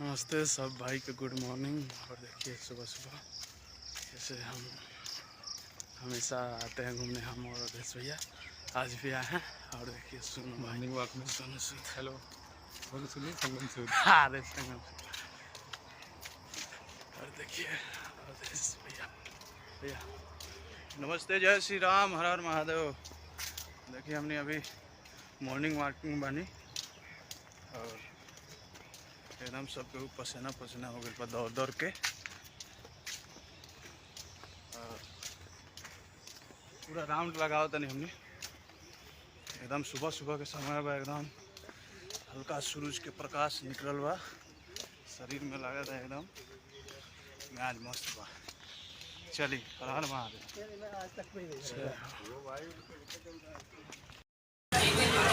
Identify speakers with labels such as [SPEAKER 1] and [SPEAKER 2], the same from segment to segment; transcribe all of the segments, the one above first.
[SPEAKER 1] नमस्ते सब भाई के गुड मॉर्निंग। और देखिए सुबह सुबह जैसे हम हमेशा आते हैं घूमने, हम और अवधेश भैया आज भी आए हैं। और देखिए सुनो
[SPEAKER 2] मॉर्निंग वॉक में
[SPEAKER 1] सुनो सूद,
[SPEAKER 2] हेलो बोलो, सुनिए संगम सूद।
[SPEAKER 1] अरे संगम सूद। और देखिए अवधेश भैया भैया नमस्ते, जय श्री राम, हर हर महादेव। देखिए हमने अभी मॉर्निंग वॉकिंग बनी और एकदम सबके पसीना पसीना हो गया दौड़ दौड़ के। पूरा राउंड लगाओ तनी हमने एकदम सुबह सुबह के समय बा, एकदम हल्का सूरज के प्रकाश निकलल बा, शरीर में लगा था एकदम आज मस्त बा। चली हर हर महादेव।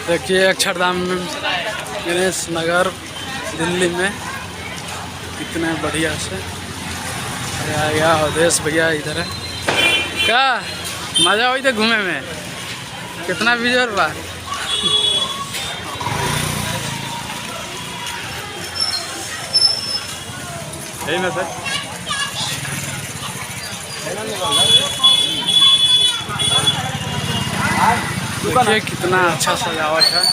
[SPEAKER 1] देखिए अक्षरधाम में गणेश नगर दिल्ली में कितने बढ़िया से आया अवधेश भैया इधर है। क्या मजा हुई थे घूमे में, कितना बिजोर बा।
[SPEAKER 2] है ना सर,
[SPEAKER 1] देखिए कितना अच्छा सजावट है।